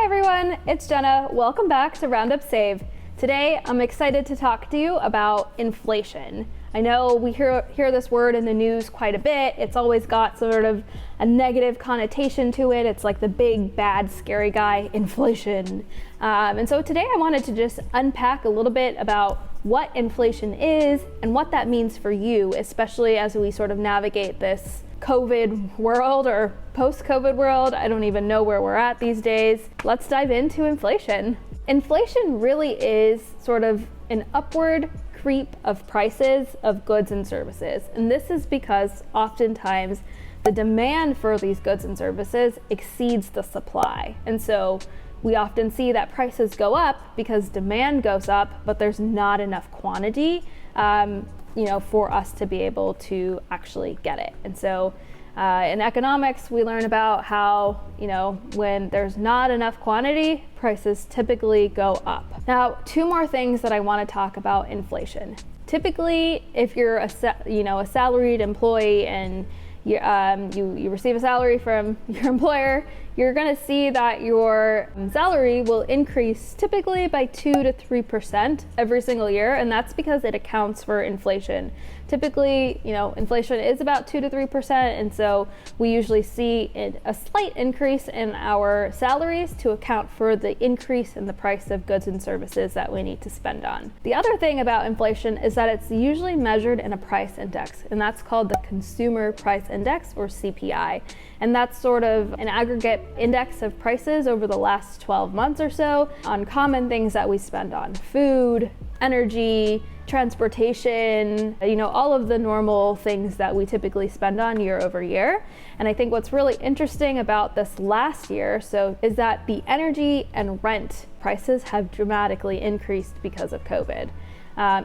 Hi everyone, it's Jenna. Welcome back to Roundup Save. Today I'm excited to talk to you about inflation. I know we hear this word in the news quite a bit. It's always got sort of a negative connotation to it. It's like the big, bad, scary guy, inflation. And so today I wanted to just unpack a little bit about what inflation is and what that means for you, especially as we sort of navigate this COVID world or post-COVID world. I don't even know where we're at these days. Let's dive into inflation. Inflation really is sort of an upward creep of prices of goods and services. And this is because oftentimes the demand for these goods and services exceeds the supply. And so we often see that prices go up because demand goes up, but there's not enough quantity for us to be able to actually get it. And so in economics, we learn about how, when there's not enough quantity, prices typically go up. Now, two more things that I want to talk about inflation. Typically, if you're a salaried employee and you receive a salary from your employer, you're going to see that your salary will increase typically by 2 to 3% every single year, and that's because it accounts for inflation. Typically, inflation is about 2 to 3%, and so we usually see a slight increase in our salaries to account for the increase in the price of goods and services that we need to spend on. The other thing about inflation is that it's usually measured in a price index, and that's called the Consumer Price Index, or CPI. And that's sort of an aggregate index of prices over the last 12 months or so on common things that we spend on: food, energy, transportation, all of the normal things that we typically spend on year over year. And I think what's really interesting about this last year is that the energy and rent prices have dramatically increased because of COVID.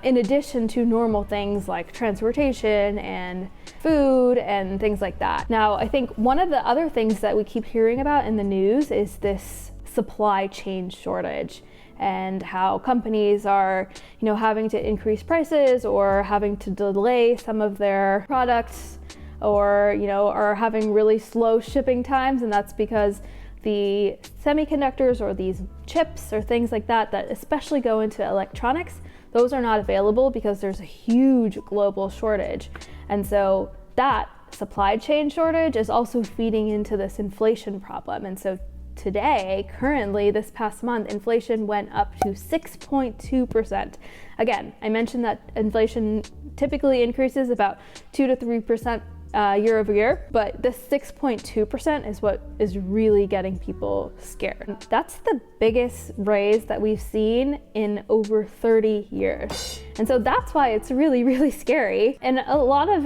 In addition to normal things like transportation and food and things like that. Now, I think one of the other things that we keep hearing about in the news is this supply chain shortage and how companies are, having to increase prices or having to delay some of their products or, are having really slow shipping times. And that's because the semiconductors or these chips or things like that especially go into electronics, those are not available because there's a huge global shortage. And so that supply chain shortage is also feeding into this inflation problem. And so currently, this past month, inflation went up to 6.2%. Again, I mentioned that inflation typically increases about 2 to 3% year over year, but this 6.2% is what is really getting people scared. That's the biggest raise that we've seen in over 30 years. And so that's why it's really, really scary. And a lot of,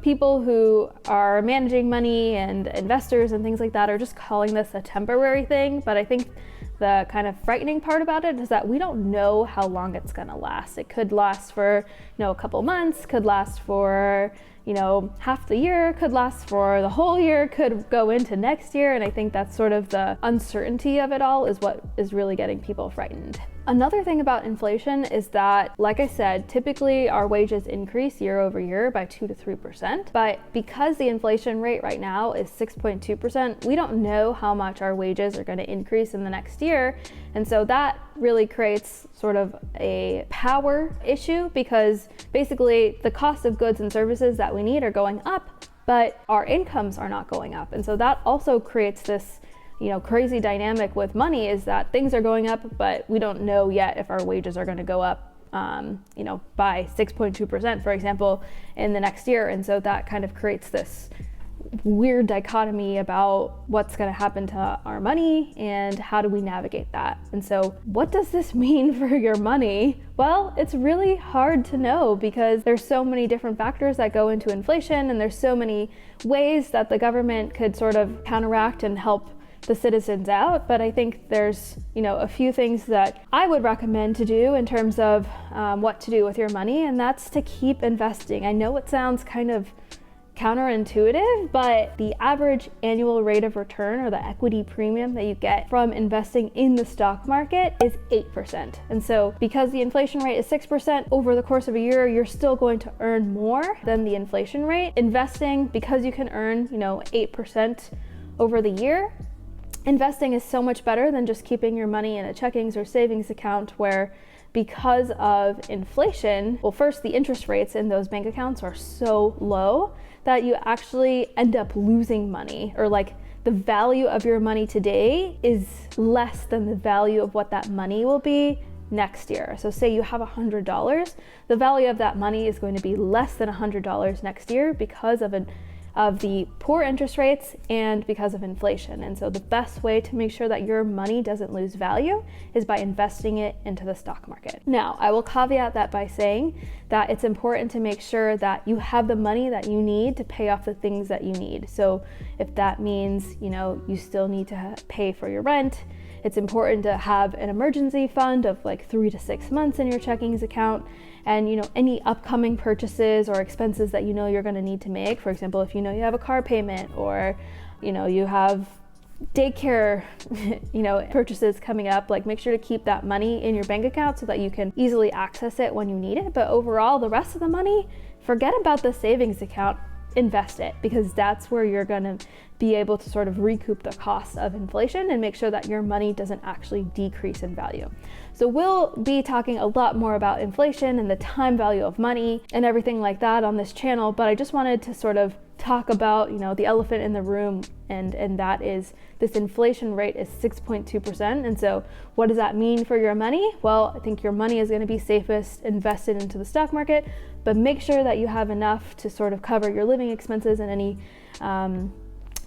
people who are managing money and investors and things like that are just calling this a temporary thing. But I think the kind of frightening part about it is that we don't know how long it's going to last. It could last for, a couple months, could last for, half the year, could last for the whole year, could go into next year. And I think that's sort of the uncertainty of it all is what is really getting people frightened. Another thing about inflation is that, like I said, typically our wages increase year over year by 2 to 3%. But because the inflation rate right now is 6.2%, we don't know how much our wages are going to increase in the next year. And so that really creates sort of a power issue because basically the cost of goods and services that we need are going up, but our incomes are not going up. And so that also creates this crazy dynamic with money, is that things are going up, but we don't know yet if our wages are going to go up, by 6.2%, for example, in the next year. And so that kind of creates this weird dichotomy about what's going to happen to our money and how do we navigate that. And so what does this mean for your money? Well, it's really hard to know because there's so many different factors that go into inflation, and there's so many ways that the government could sort of counteract and help the citizens out. But I think there's, a few things that I would recommend to do in terms of what to do with your money, and that's to keep investing. I know it sounds kind of counterintuitive, but the average annual rate of return, or the equity premium that you get from investing in the stock market, is 8%. And so because the inflation rate is 6% over the course of a year, you're still going to earn more than the inflation rate. Investing, because you can earn, 8% over the year, investing is so much better than just keeping your money in a checkings or savings account, where because of inflation, well, first, the interest rates in those bank accounts are so low that you actually end up losing money, or like the value of your money today is less than the value of what that money will be next year. So say you have $100, the value of that money is going to be less than $100 next year because of the poor interest rates and because of inflation. And so the best way to make sure that your money doesn't lose value is by investing it into the stock market. Now, I will caveat that by saying that it's important to make sure that you have the money that you need to pay off the things that you need. So if that means, you still need to pay for your rent, it's important to have an emergency fund of like 3 to 6 months in your checkings account. And any upcoming purchases or expenses that you're going to need to make. For example, if you have a car payment, or you have daycare purchases coming up, like make sure to keep that money in your bank account so that you can easily access it when you need it. But overall, the rest of the money, forget about the savings account, invest it, because that's where you're going to be able to sort of recoup the cost of inflation and make sure that your money doesn't actually decrease in value. So we'll be talking a lot more about inflation and the time value of money and everything like that on this channel, but I just wanted to sort of talk about, the elephant in the room, and that is this inflation rate is 6.2%. And so what does that mean for your money? Well, I think your money is going to be safest invested into the stock market, but make sure that you have enough to sort of cover your living expenses and any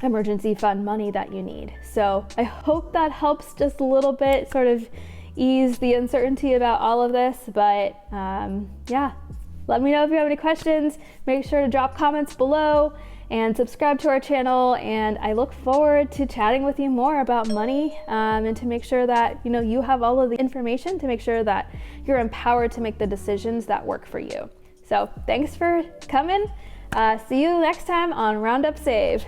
emergency fund money that you need. So I hope that helps just a little bit sort of ease the uncertainty about all of this. But yeah, let me know if you have any questions. Make sure to drop comments below and subscribe to our channel. And I look forward to chatting with you more about money and to make sure that you have all of the information to make sure that you're empowered to make the decisions that work for you. So thanks for coming. See you next time on Roundup Save.